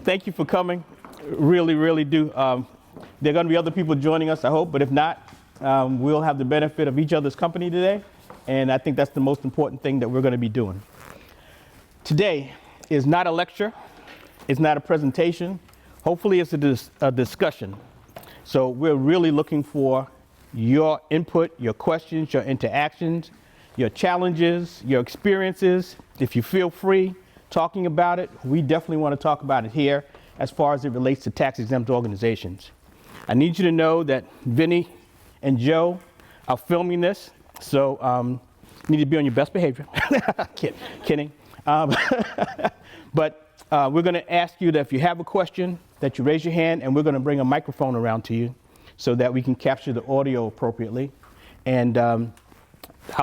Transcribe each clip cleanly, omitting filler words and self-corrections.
thank you for coming. Really, really do. There are going to be other people joining us, I hope, but if not, we'll have the benefit of each other's company today, and I think that's the most important thing that we're going to be doing. Today is not a lecture, it's not a presentation. Hopefully it's a discussion. So we're really looking for your input, your questions, your interactions, your challenges, your experiences. If you feel free talking about it, we definitely want to talk about it here as far as it relates to tax-exempt organizations. I need you to know that Vinny and Joe are filming this, so you need to be on your best behavior. Kidding. But we're going to ask you that if you have a question, that you raise your hand, and we're going to bring a microphone around to you so that we can capture the audio appropriately. And our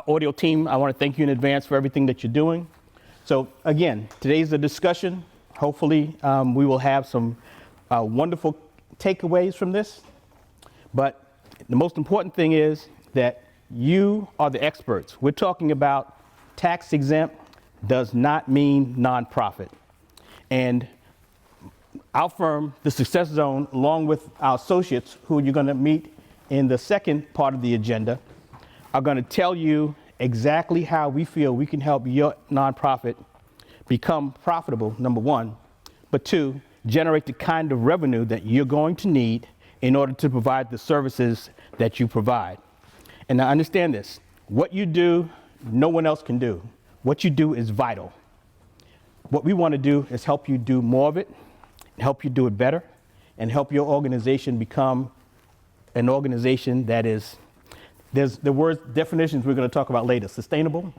audio team, I want to thank you in advance for everything that you're doing. So again, today's a discussion. Hopefully we will have some wonderful takeaways from this. But the most important thing is that you are the experts. We're talking about tax exempt does not mean nonprofit. And our firm, the Success Zone, along with our associates who you're going to meet in the second part of the agenda, are going to tell you exactly how we feel we can help your nonprofit become profitable, number one, but two, generate the kind of revenue that you're going to need in order to provide the services that you provide. And now understand this, what you do, no one else can do. What you do is vital. What we want to do is help you do more of it, help you do it better, and help your organization become an organization that is, there's the word definitions we're going to talk about later, sustainable.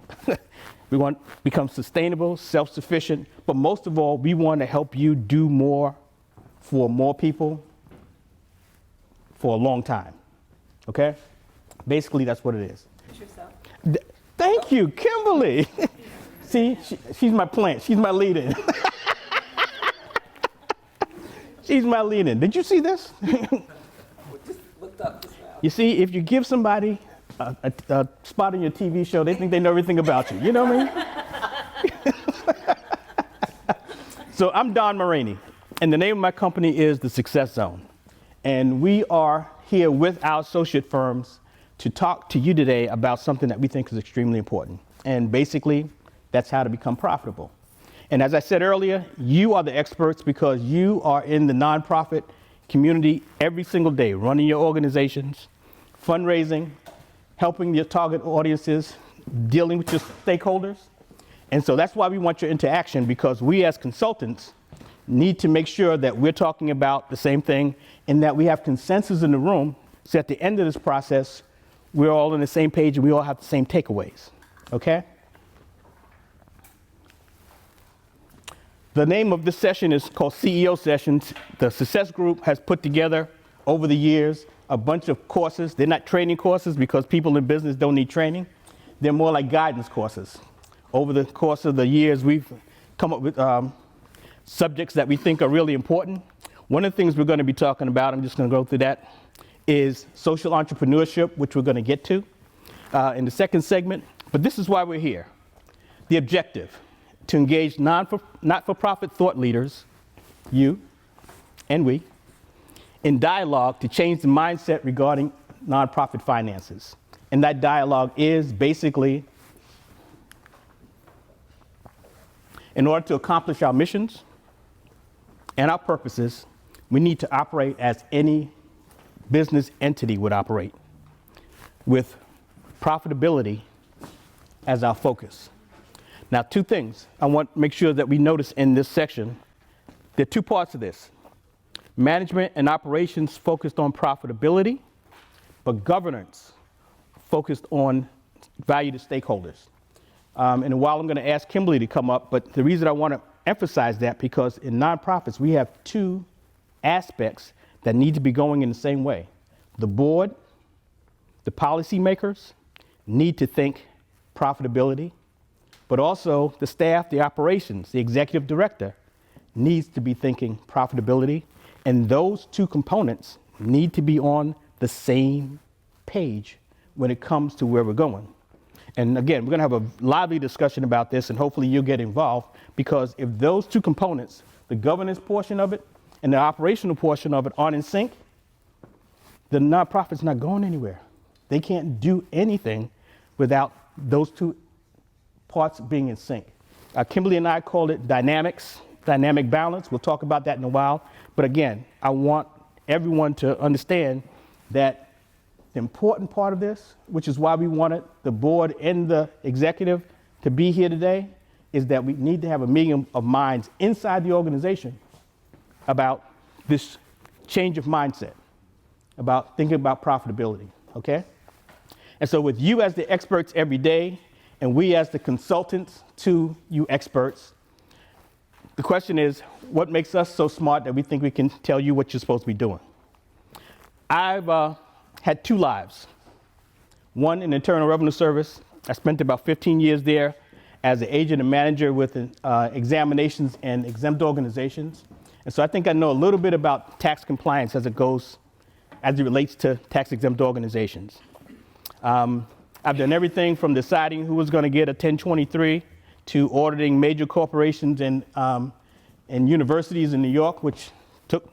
We want to become sustainable, self-sufficient, but most of all, we want to help you do more for more people for a long time, okay? Basically, that's what it is. Thank you, Kimberly. See, she's my plant, she's my lead-in. She's my lead-in. Did you see this? Just looked up just now. You see, if you give somebody a spot on your TV show, they think they know everything about you. You know what I mean? So I'm Don Moragne, and the name of my company is the Success Zone. And we are here with our associate firms to talk to you today about something that we think is extremely important. And basically, that's how to become profitable. And as I said earlier, you are the experts because you are in the nonprofit community every single day, running your organizations, fundraising, helping your target audiences, dealing with your stakeholders. And so that's why we want your interaction, because we as consultants need to make sure that we're talking about the same thing and that we have consensus in the room, so at the end of this process, we're all on the same page and we all have the same takeaways, okay? The name of this session is called CEO Sessions. The Success Group has put together over the years a bunch of courses. They're not training courses because people in business don't need training. They're more like guidance courses. Over the course of the years, we've come up with subjects that we think are really important. One of the things we're going to be talking about, I'm just going to go through that, is social entrepreneurship, which we're going to get to in the second segment. But this is why we're here. The objective: to engage not-for-profit thought leaders, you and we, in dialogue to change the mindset regarding nonprofit finances. And that dialogue is basically, in order to accomplish our missions and our purposes, we need to operate as any business entity would operate, with profitability as our focus. Now, two things I want to make sure that we notice in this section. There are two parts of this. Management and operations focused on profitability, but governance focused on value to stakeholders. In a while, I'm going to ask Kimberly to come up, but the reason I want to emphasize that, because in nonprofits, we have two aspects that need to be going in the same way. The board, the policymakers need to think profitability, but also the staff, the operations, the executive director needs to be thinking profitability, and those two components need to be on the same page when it comes to where we're going. And again, we're going to have a lively discussion about this, and hopefully you'll get involved, because if those two components the governance portion of it, and the operational portion of it aren't in sync, the nonprofit's not going anywhere. They can't do anything without those two parts being in sync. Kimberly and I called it dynamic balance. We'll talk about that in a while. But again, I want everyone to understand that the important part of this, which is why we wanted the board and the executive to be here today, is that we need to have a meeting of minds inside the organization about this change of mindset, about thinking about profitability, okay? And so with you as the experts every day, and we as the consultants to you experts, the question is, what makes us so smart that we think we can tell you what you're supposed to be doing? I've had two lives. One in Internal Revenue Service. I spent about 15 years there as an agent and manager with examinations and exempt organizations. And so I think I know a little bit about tax compliance as it relates to tax exempt organizations. I've done everything from deciding who was going to get a 1023 to auditing major corporations and universities in New York, which took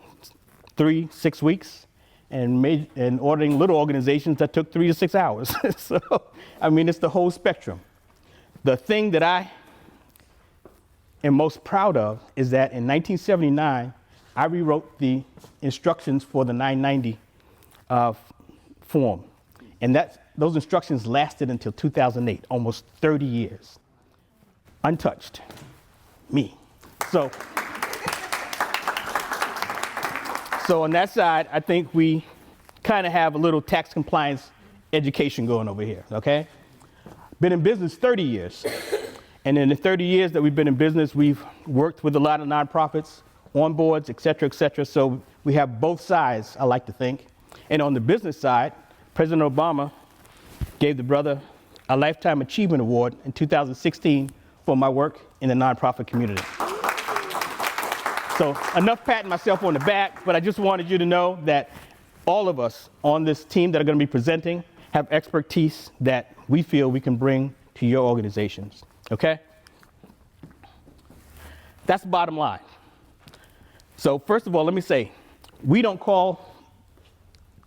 3-6 weeks, and auditing little organizations that took 3 to 6 hours. So, I mean, it's the whole spectrum. The thing that I am most proud of is that in 1979, I rewrote the instructions for the 990 form. And those instructions lasted until 2008, almost 30 years. Untouched. Me. So on that side, I think we kind of have a little tax compliance education going over here, okay? Been in business 30 years. And in the 30 years that we've been in business, we've worked with a lot of nonprofits, on boards, et cetera, et cetera. So we have both sides, I like to think. And on the business side, President Obama gave the brother a Lifetime Achievement Award in 2016 for my work in the nonprofit community. So enough patting myself on the back, but I just wanted you to know that all of us on this team that are going to be presenting have expertise that we feel we can bring to your organizations, okay? That's the bottom line. So first of all, let me say, we don't call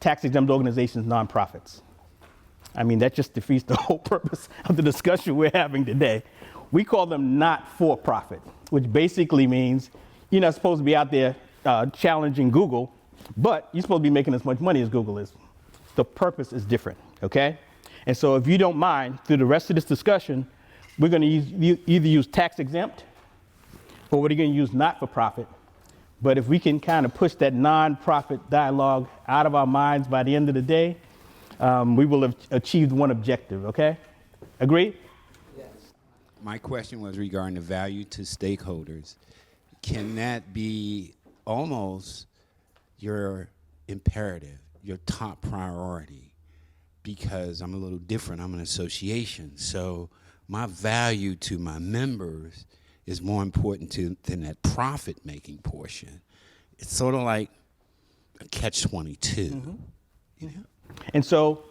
tax-exempt organizations nonprofits. I mean, that just defeats the whole purpose of the discussion we're having today. We call them not-for-profit, which basically means you're not supposed to be out there challenging Google, but you're supposed to be making as much money as Google is. The purpose is different, okay? And so if you don't mind, through the rest of this discussion, we're going to either use tax-exempt or we're going to use not-for-profit. But if we can kind of push that non-profit dialogue out of our minds by the end of the day, we will have achieved one objective, okay? Agree? Yes. My question was regarding the value to stakeholders. Can that be almost your imperative, your top priority? Because I'm a little different, I'm an association, so my value to my members is more important than that profit-making portion. It's sort of like a catch-22. Mm-hmm. You know? And so,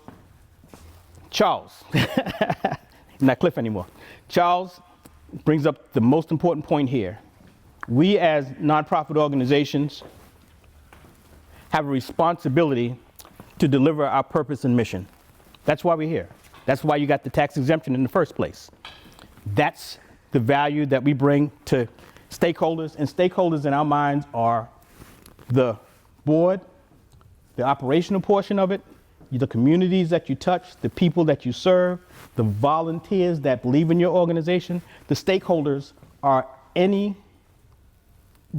Charles, not Cliff anymore. Charles brings up the most important point here. We as nonprofit organizations have a responsibility to deliver our purpose and mission. That's why we're here. That's why you got the tax exemption in the first place. That's the value that we bring to stakeholders, and stakeholders in our minds are the board, the operational portion of it, the communities that you touch, the people that you serve, the volunteers that believe in your organization. The stakeholders are any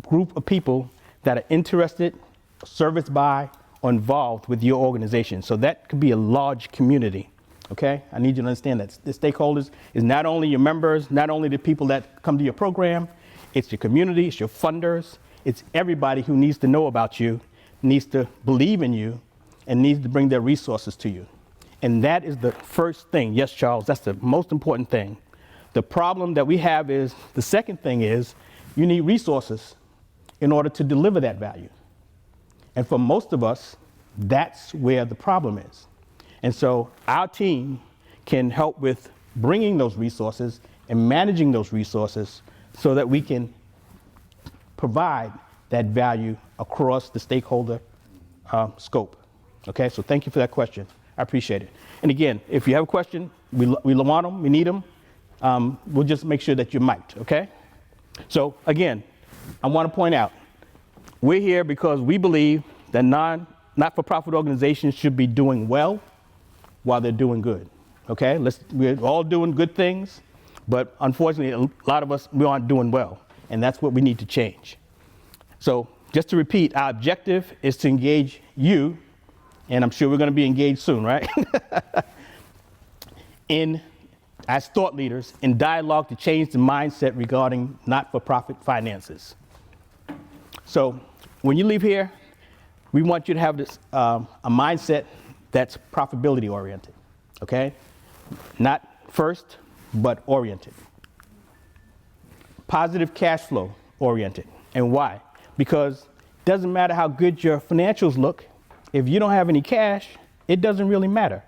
group of people that are interested, serviced by, or involved with your organization. So that could be a large community. Okay, I need you to understand that the stakeholders is not only your members, not only the people that come to your program, it's your community, it's your funders, it's everybody who needs to know about you, needs to believe in you, and needs to bring their resources to you. And that is the first thing. Yes, Charles, that's the most important thing. The problem that we have is, the second thing is, you need resources in order to deliver that value. And for most of us, that's where the problem is. And so our team can help with bringing those resources and managing those resources so that we can provide that value across the stakeholder scope. Okay, so thank you for that question. I appreciate it. And again, if you have a question, we want them, we need them. We'll just make sure that you're mic'd, okay? So again, I want to point out, we're here because we believe that not-for-profit organizations should be doing well while they're doing good, okay? We're all doing good things, but unfortunately, a lot of us, we aren't doing well, and that's what we need to change. So just to repeat, our objective is to engage you, and I'm sure we're going to be engaged soon, right? As thought leaders, in dialogue to change the mindset regarding not-for-profit finances. So when you leave here, we want you to have this a mindset that's profitability oriented, okay? Not first, but oriented. Positive cash flow oriented. And why? Because it doesn't matter how good your financials look, if you don't have any cash, it doesn't really matter.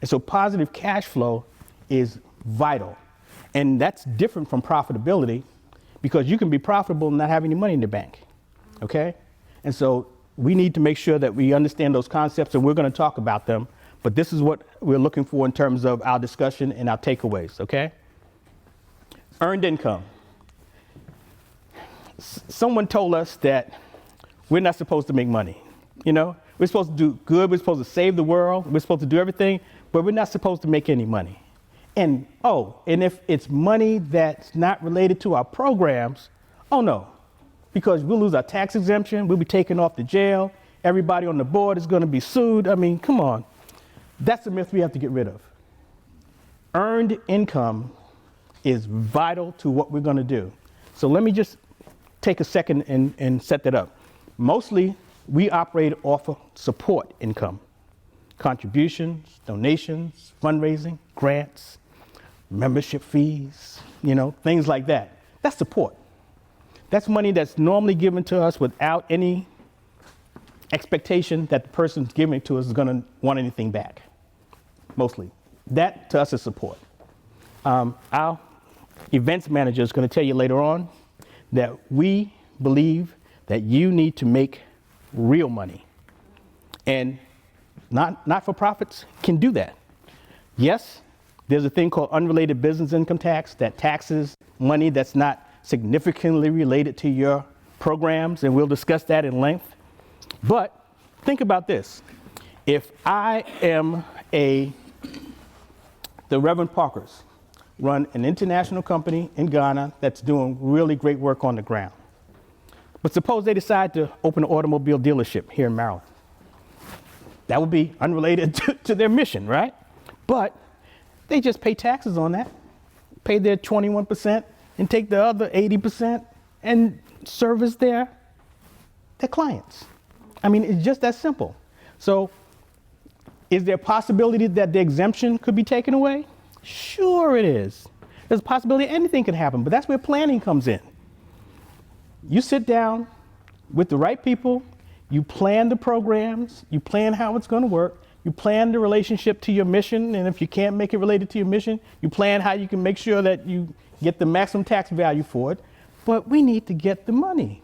And so positive cash flow is vital. And that's different from profitability, because you can be profitable and not have any money in the bank, okay? And so we need to make sure that we understand those concepts, and we're going to talk about them, but this is what we're looking for in terms of our discussion and our takeaways, okay? Earned income. Someone told us that we're not supposed to make money, you know? We're supposed to do good, we're supposed to save the world, we're supposed to do everything, but we're not supposed to make any money. And if it's money that's not related to our programs, oh no, because we'll lose our tax exemption, we'll be taken off to jail, everybody on the board is going to be sued. I mean, come on. That's a myth we have to get rid of. Earned income is vital to what we're going to do. So let me just take a second and set that up. Mostly, we operate off of support income. Contributions, donations, fundraising, grants, membership fees, you know, things like that. That's support. That's money that's normally given to us without any expectation that the person giving it to us is going to want anything back, mostly. That to us is support. Our events manager is going to tell you later on that we believe that you need to make real money. And not-for-profits can do that. Yes, there's a thing called unrelated business income tax that taxes money that's not significantly related to your programs, and we'll discuss that in length. But think about this. If I am the Reverend Parkers run an international company in Ghana that's doing really great work on the ground. But suppose they decide to open an automobile dealership here in Maryland. That would be unrelated to their mission, right? But they just pay taxes on that, pay their 21% and take the other 80% and service their clients. I mean, it's just that simple. So is there a possibility that the exemption could be taken away? Sure it is. There's a possibility anything could happen, but that's where planning comes in. You sit down with the right people, you plan the programs, you plan how it's going to work, you plan the relationship to your mission, and if you can't make it related to your mission, you plan how you can make sure that you get the maximum tax value for it. But we need to get the money.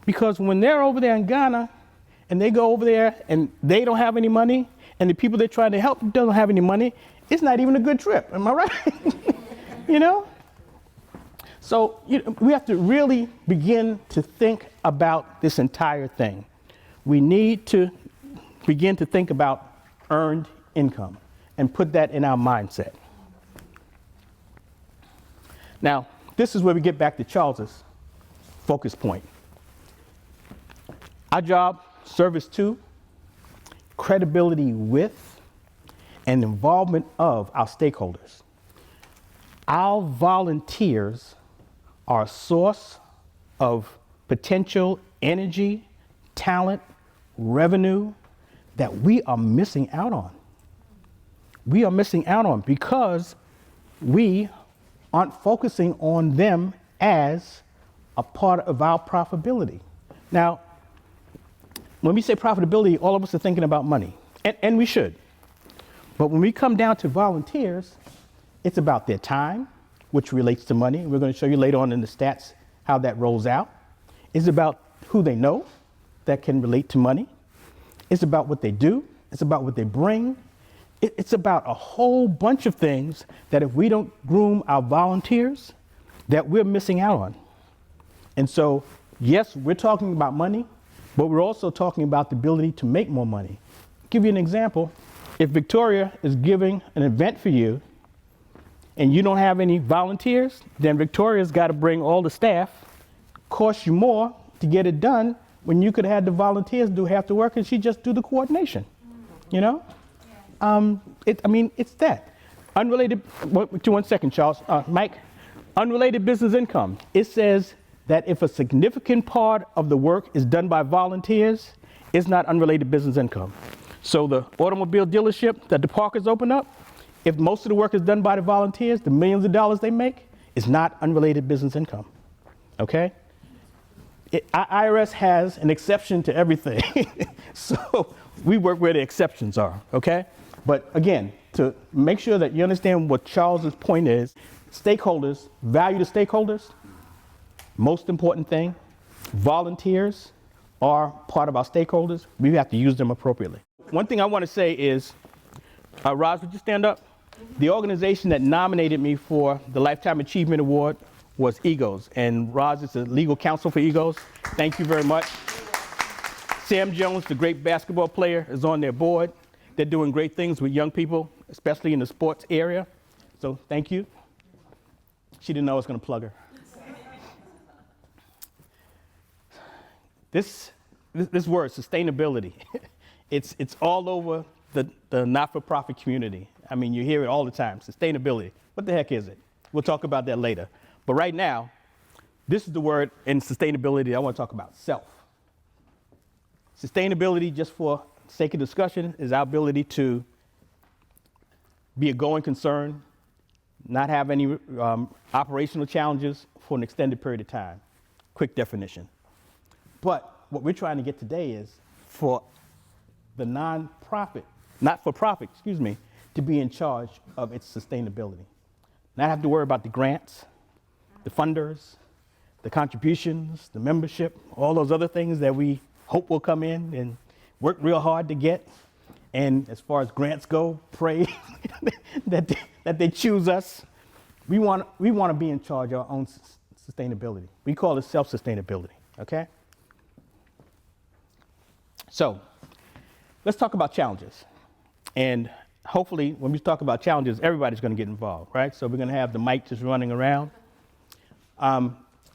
Because when they're over there in Ghana, and they go over there and they don't have any money, and the people they're trying to help don't have any money, it's not even a good trip. Am I right? You know? So we have to really begin to think about this entire thing. We need to begin to think about earned income and put that in our mindset. Now, this is where we get back to Charles's focus point. Our job, service to, credibility with, and involvement of our stakeholders. Our volunteers are a source of potential energy, talent, revenue that we are missing out on. We are missing out on because we aren't focusing on them as a part of our profitability. Now, when we say profitability, all of us are thinking about money, and we should. But when we come down to volunteers, it's about their time, which relates to money. We're going to show you later on in the stats how that rolls out. It's about who they know that can relate to money. It's about what they do. It's about what they bring. It's about a whole bunch of things that if we don't groom our volunteers, that we're missing out on. And so, yes, we're talking about money, but we're also talking about the ability to make more money. Give you an example. If Victoria is giving an event for you and you don't have any volunteers, then Victoria's got to bring all the staff, cost you more to get it done when you could have had the volunteers do half the work and she just do the coordination, you know? It's that. Unrelated, one second, Charles. Mike, unrelated business income. It says that if a significant part of the work is done by volunteers, it's not unrelated business income. So the automobile dealership that the Parkers open up, if most of the work is done by the volunteers, the millions of dollars they make is not unrelated business income, okay? IRS has an exception to everything. So we work where the exceptions are, okay? But again, to make sure that you understand what Charles's point is, stakeholders, value to stakeholders, most important thing, volunteers are part of our stakeholders. We have to use them appropriately. One thing I want to say is, Roz, would you stand up? The organization that nominated me for the Lifetime Achievement Award was EGOS, and Roz is the legal counsel for EGOS. Thank you very much. Sam Jones, the great basketball player, is on their board. They're doing great things with young people, especially in the sports area. So thank you. She didn't know I was going to plug her. This word, sustainability, it's all over the not-for-profit community. I mean, you hear it all the time, sustainability. What the heck is it? We'll talk about that later. But right now, this is the word in sustainability I want to talk about, self. Sustainability, just for sake of discussion, is our ability to be a going concern, not have any operational challenges for an extended period of time. Quick definition. But what we're trying to get today is for the not-for-profit, to be in charge of its sustainability. Not have to worry about the grants, the funders, the contributions, the membership, all those other things that we hope will come in and work real hard to get. And as far as grants go, pray that they choose us. We want to be in charge of our own sustainability. We call it self-sustainability, okay? So let's talk about challenges. And hopefully when we talk about challenges, everybody's going to get involved, right? So we're going to have the mic just running around.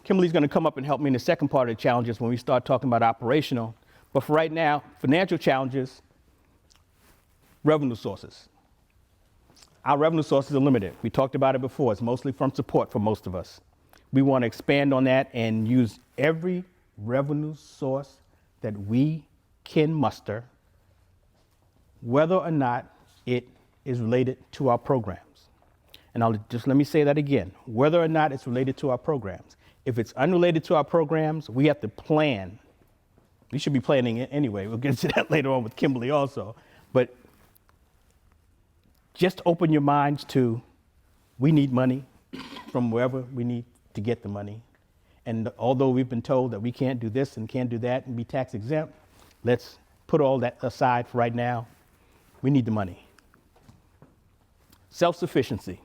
Kimberly's going to come up and help me in the second part of the challenges when we start talking about operational. But for right now, financial challenges, revenue sources. Our revenue sources are limited. We talked about it before. It's mostly from support for most of us. We want to expand on that and use every revenue source that we can muster, whether or not it is related to our programs. And let me say that again, whether or not it's related to our programs. If it's unrelated to our programs, we have to plan. We should be planning it anyway. We'll get to that later on with Kimberly also. But just open your minds to, we need money from wherever we need to get the money. And although we've been told that we can't do this and can't do that and be tax exempt, let's put all that aside for right now. We need the money. Self-sufficiency.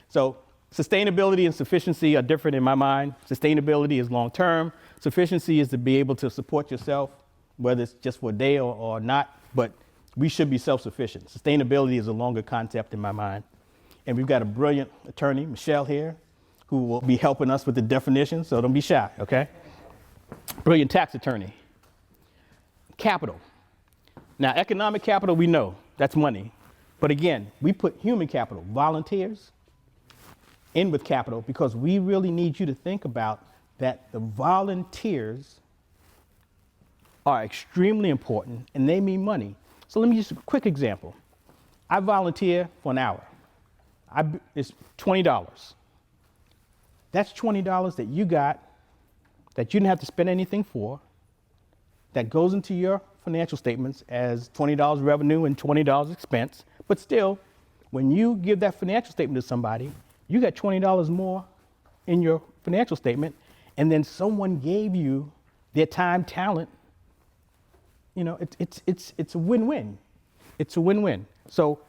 So sustainability and sufficiency are different in my mind. Sustainability is long-term. Sufficiency is to be able to support yourself, whether it's just for a day or not, but we should be self-sufficient. Sustainability is a longer concept in my mind. And we've got a brilliant attorney, Michelle, here, who will be helping us with the definition, so don't be shy, okay? Brilliant tax attorney. Capital. Now, economic capital, we know, that's money. But again, we put human capital, volunteers, in with capital because we really need you to think about that the volunteers are extremely important and they mean money. So let me just a quick example. I volunteer for an hour. It's $20. That's $20 that you got that you didn't have to spend anything for, that goes into your financial statements as $20 revenue and $20 expense. But still, when you give that financial statement to somebody, you got $20 more in your financial statement, and then someone gave you their time, talent, it's a win-win. It's a win-win. So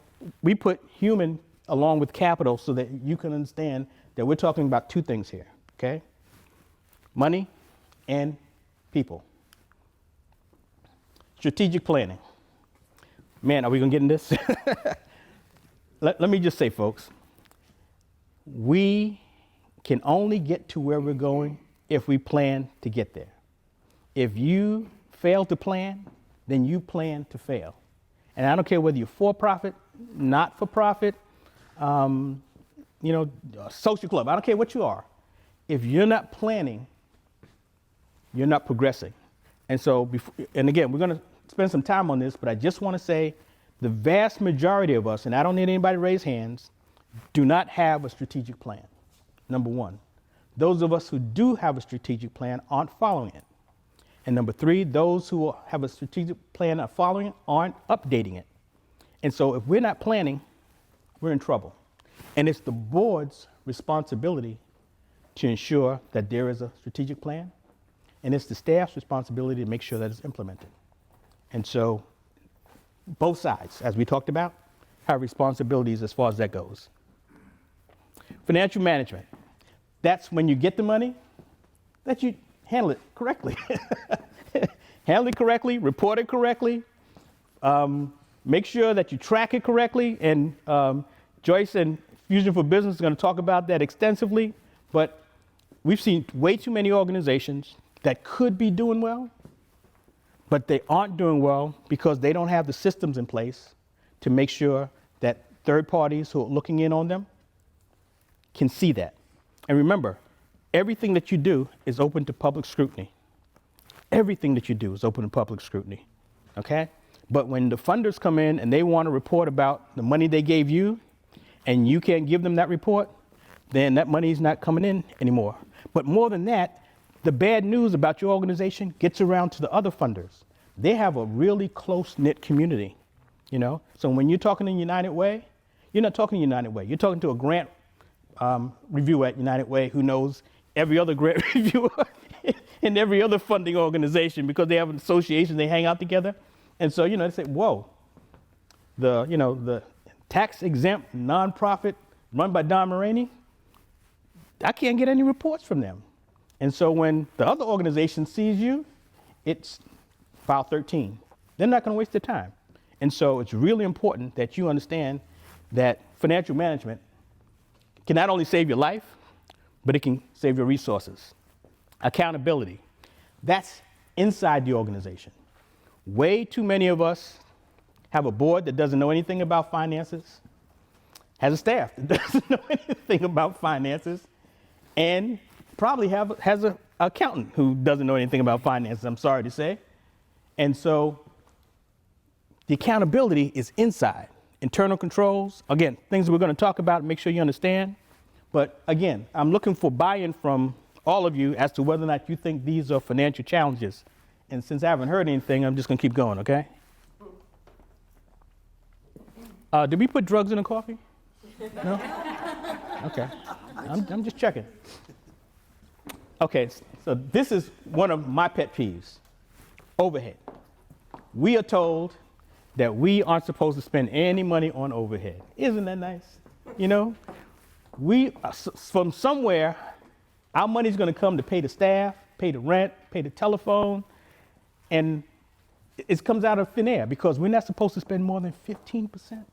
we put human along with capital so that you can understand that we're talking about two things here, okay? Money and people. Strategic planning. Man, are we gonna get in this? Let me just say, folks, we can only get to where we're going if we plan to get there. If you fail to plan, then you plan to fail. And I don't care whether you're for-profit, not-for-profit, social club, I don't care what you are. If you're not planning, you're not progressing. And so, and again, we're gonna spend some time on this, but I just wanna say the vast majority of us, and I don't need anybody to raise hands, do not have a strategic plan, number one. Those of us who do have a strategic plan aren't following it. And number three, those who have a strategic plan and are following it aren't updating it. And so if we're not planning, we're in trouble. And it's the board's responsibility to ensure that there is a strategic plan, and it's the staff's responsibility to make sure that it's implemented. And so both sides, as we talked about, have responsibilities as far as that goes. Financial management. That's when you get the money, that you handle it correctly. Handle it correctly, report it correctly, make sure that you track it correctly. And Joyce and Fusion for Business are going to talk about that extensively. But we've seen way too many organizations that could be doing well, but they aren't doing well because they don't have the systems in place to make sure that third parties who are looking in on them can see that. And remember, everything that you do is open to public scrutiny. Everything that you do is open to public scrutiny, okay? But when the funders come in and they want to report about the money they gave you and you can't give them that report, then that money is not coming in anymore. But more than that, the bad news about your organization gets around to the other funders. They have a really close-knit community, So when you're talking to United Way, you're not talking to United Way. You're talking to a grant reviewer at United Way who knows every other grant reviewer and every other funding organization because they have an association, they hang out together. And so, they say, whoa, the tax-exempt nonprofit run by Don Moragne, I can't get any reports from them. And so when the other organization sees you, it's file 13. They're not going to waste their time. And so it's really important that you understand that financial management can not only save your life, but it can save your resources. Accountability, that's inside the organization. Way too many of us have a board that doesn't know anything about finances, has a staff that doesn't know anything about finances, and probably has an accountant who doesn't know anything about finances, I'm sorry to say. And so the accountability is inside. Internal controls, again, things we're going to talk about, make sure you understand. But again, I'm looking for buy-in from all of you as to whether or not you think these are financial challenges. And since I haven't heard anything, I'm just going to keep going, okay? Did we put drugs in the coffee? No? Okay. I'm just checking. Okay, so this is one of my pet peeves, overhead. We are told that we aren't supposed to spend any money on overhead. Isn't that nice? We, from somewhere, our money's gonna come to pay the staff, pay the rent, pay the telephone, and it comes out of thin air because we're not supposed to spend more than 15%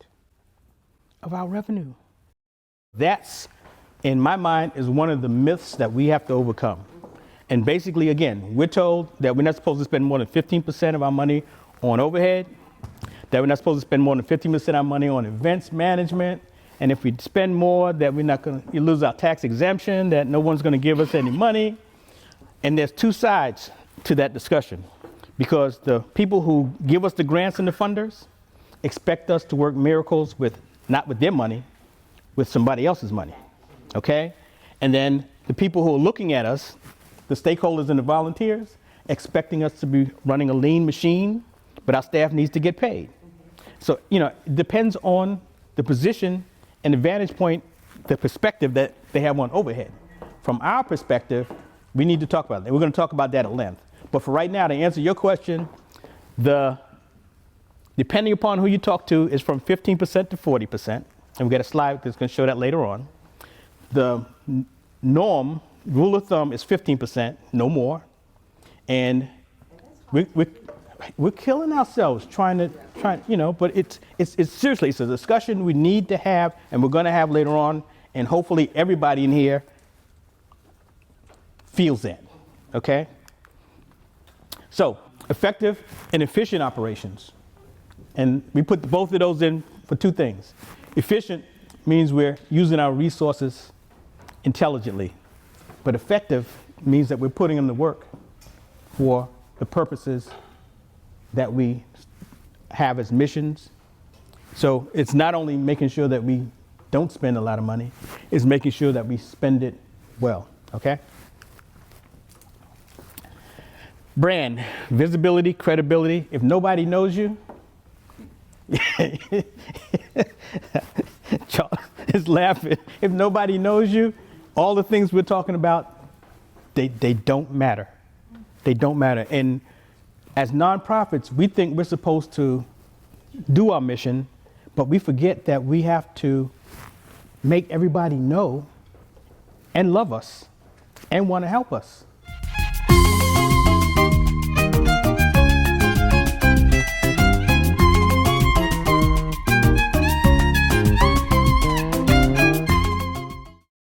of our revenue. That's, in my mind, is one of the myths that we have to overcome. And basically, again, we're told that we're not supposed to spend more than 15% of our money on overhead, that we're not supposed to spend more than 15% of our money on events management, and if we spend more, that we're not going to lose our tax exemption, that no one's going to give us any money. And there's two sides to that discussion, because the people who give us the grants and the funders expect us to work miracles with, not with their money, with somebody else's money, okay? And then the people who are looking at us, the stakeholders and the volunteers, expecting us to be running a lean machine, but our staff needs to get paid. So, it depends on the position and the vantage point, the perspective that they have on overhead. From our perspective, we need to talk about that. We're going to talk about that at length. But for right now, to answer your question, depending upon who you talk to, is from 15% to 40%. And we got a slide that's going to show that later on. The norm, rule of thumb, is 15%, no more. And we're killing ourselves trying, but it's seriously, it's a discussion we need to have and we're going to have later on. And hopefully everybody in here feels that, okay? So, effective and efficient operations. And we put both of those in for two things. Efficient means we're using our resources intelligently, but effective means that we're putting them to work for the purposes that we have as missions. So it's not only making sure that we don't spend a lot of money, it's making sure that we spend it well, okay? Brand, visibility, credibility. If nobody knows you, Charles is laughing. If nobody knows you, all the things we're talking about, they don't matter. They don't matter. And as nonprofits, we think we're supposed to do our mission, but we forget that we have to make everybody know and love us and want to help us.